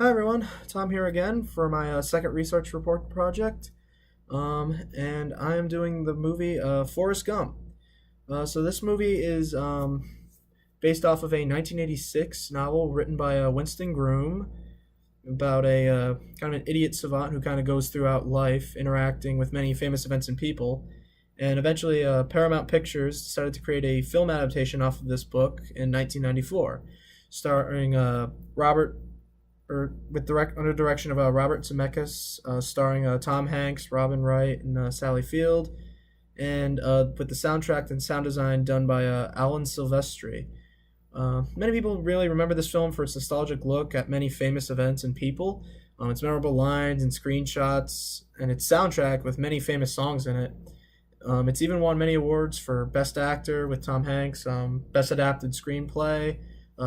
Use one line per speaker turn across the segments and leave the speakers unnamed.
Hi everyone, Tom here again for my second research report project, and I am doing the movie Forrest Gump. So this movie is based off of a 1986 novel written by Winston Groom about a kind of an idiot savant who kind of goes throughout life interacting with many famous events and people, and eventually Paramount Pictures decided to create a film adaptation off of this book in 1994, starring Robert or with direct under direction of Robert Zemeckis, starring Tom Hanks, Robin Wright, and Sally Field, and with the soundtrack and sound design done by Alan Silvestri. Many people really remember this film for its nostalgic look at many famous events and people, its memorable lines and screenshots, and its soundtrack with many famous songs in it. It's even won many awards for Best Actor with Tom Hanks, Best Adapted Screenplay,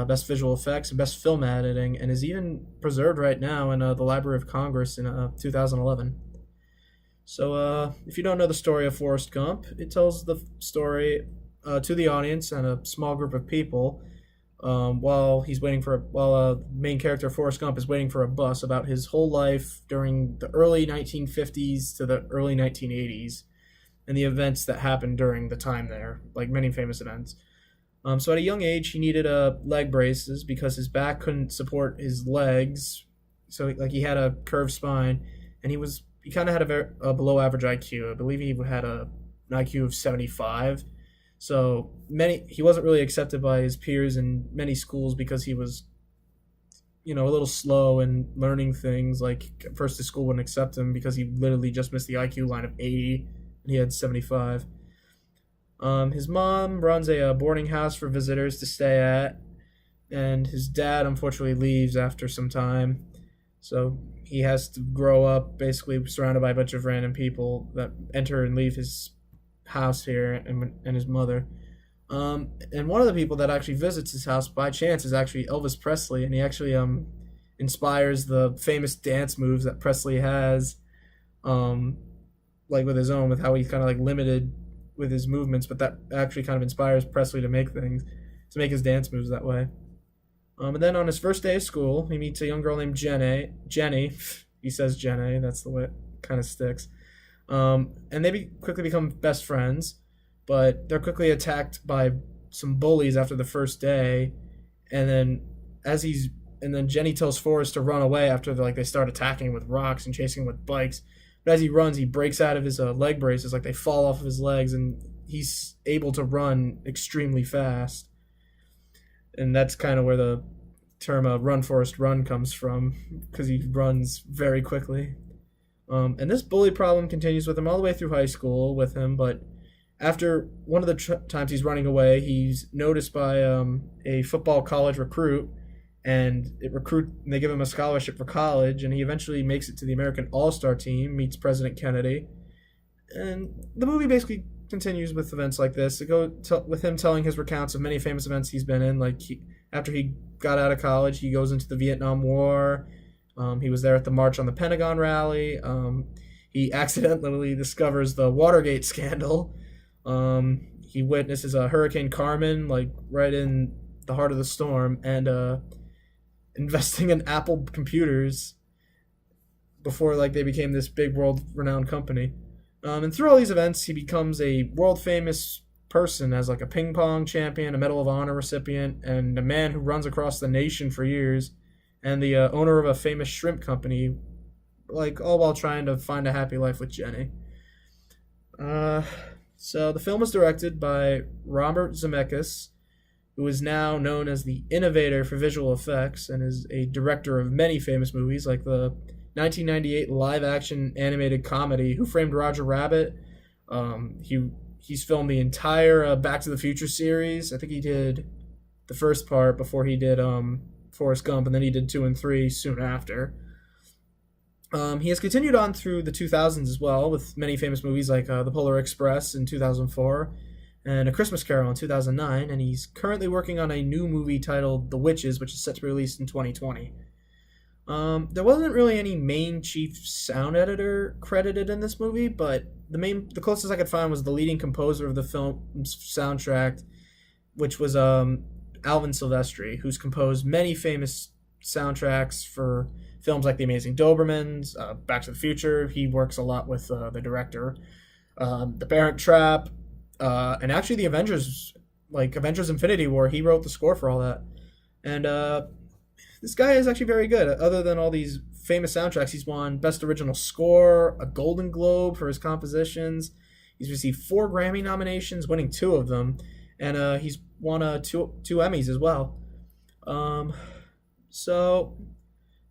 Best Visual Effects, and Best Film Editing, and is even preserved right now in the Library of Congress in 2011. So, if you don't know the story of Forrest Gump, it tells the story to the audience and a small group of people while main character Forrest Gump is waiting for a bus about his whole life during the early 1950s to the early 1980s and the events that happened during the time there, like many famous events. So at a young age, he needed leg braces because his back couldn't support his legs. So like he had a curved spine, and he kind of had a below average IQ. I believe he had an IQ of 75. So he wasn't really accepted by his peers in many schools because he was, a little slow in learning things. Like at first, the school wouldn't accept him because he literally just missed the IQ line of 80, and he had 75. His mom runs a boarding house for visitors to stay at, and his dad unfortunately leaves after some time. So he has to grow up basically surrounded by a bunch of random people that enter and leave his house here and his mother. And one of the people that actually visits his house by chance is actually Elvis Presley, and he actually inspires the famous dance moves that Presley has, like with his own, with how he's kind of like limited with his movements, but that actually kind of inspires Presley to make his dance moves that way. And then on his first day of school, he meets a young girl named Jenny. He says Jenny, that's the way it kind of sticks. And they quickly become best friends, but they're quickly attacked by some bullies after the first day. And then Jenny tells Forrest to run away after they start attacking him with rocks and chasing him with bikes. But as he runs, he breaks out of his leg braces, like they fall off of his legs, and he's able to run extremely fast. And that's kind of where the term "run, Forrest, run" comes from, because he runs very quickly. And this bully problem continues with him all the way through high school with him, but after one of the times he's running away, he's noticed by a football college recruit, and they give him a scholarship for college, and he eventually makes it to the American All-Star team, meets President Kennedy, and the movie basically continues with events like this. With him telling his recounts of many famous events he's been in, after he got out of college, he goes into the Vietnam War. He was there at the March on the Pentagon rally. He accidentally discovers the Watergate scandal. He witnesses a Hurricane Carmen, right in the heart of the storm, and investing in Apple computers before they became this big world-renowned company. And through all these events, he becomes a world-famous person as a ping pong champion, a Medal of Honor recipient, and a man who runs across the nation for years, and the owner of a famous shrimp company, all while trying to find a happy life with Jenny. So the film was directed by Robert Zemeckis, who is now known as the innovator for visual effects and is a director of many famous movies like the 1998 live-action animated comedy Who Framed Roger Rabbit. He's filmed the entire Back to the Future series. I think he did the first part before he did Forrest Gump, and then he did 2 and 3 soon after. He has continued on through the 2000s as well, with many famous movies like The Polar Express in 2004 and A Christmas Carol in 2009, and he's currently working on a new movie titled The Witches, which is set to be released in 2020. There wasn't really any main chief sound editor credited in this movie, but the closest I could find was the leading composer of the film's soundtrack, which was Alvin Silvestri, who's composed many famous soundtracks for films like The Amazing Dobermans, Back to the Future. He works a lot with the director. The Parent Trap, and actually the Avengers, like Avengers Infinity War. He wrote the score for all that. And this guy is actually very good. Other than all these famous soundtracks, he's won Best Original Score, a Golden Globe for his compositions. He's received 4 Grammy nominations, winning 2 of them, and he's won two Emmys as well. Um, so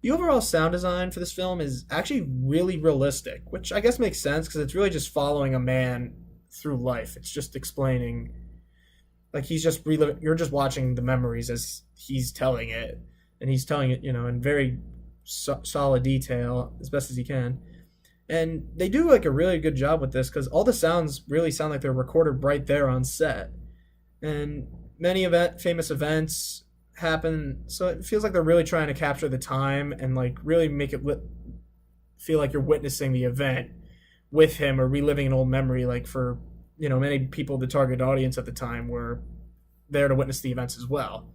the overall sound design for this film is actually really realistic, which I guess makes sense because it's really just following a man through life. It's just explaining, like he's just reliving. You're just watching the memories as he's telling it, and he's telling it, in very solid detail as best as he can. And they do like a really good job with this because all the sounds really sound like they're recorded right there on set. And many famous events happen, so it feels like they're really trying to capture the time and like really make it feel like you're witnessing the event with him or reliving an old memory. Like for many people, the target audience at the time were there to witness the events as well.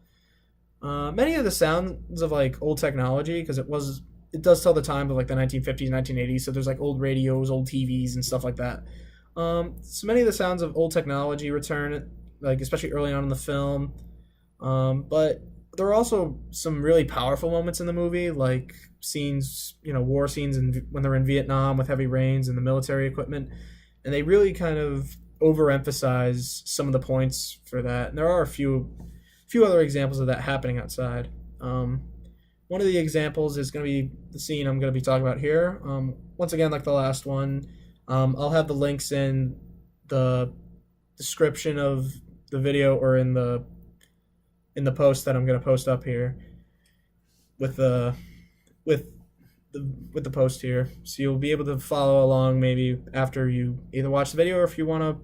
Many of the sounds of like old technology, because it does tell the time of like the 1950s, 1980s. So there's like old radios, old TVs, and stuff like that. So many of the sounds of old technology return, like especially early on in the film. But there are also some really powerful moments in the movie, like scenes, war scenes, and when they're in Vietnam with heavy rains and the military equipment, and they really kind of overemphasize some of the points for that. And there are a few other examples of that happening outside. One of the examples is going to be the scene I'm going to be talking about here. Once again, like the last one, I'll have the links in the description of the video or in the post that I'm going to post up here with the post here, so you'll be able to follow along maybe after you either watch the video or if you want to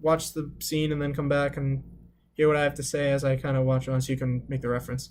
watch the scene and then come back and hear what I have to say as I kind of watch on, so you can make the reference.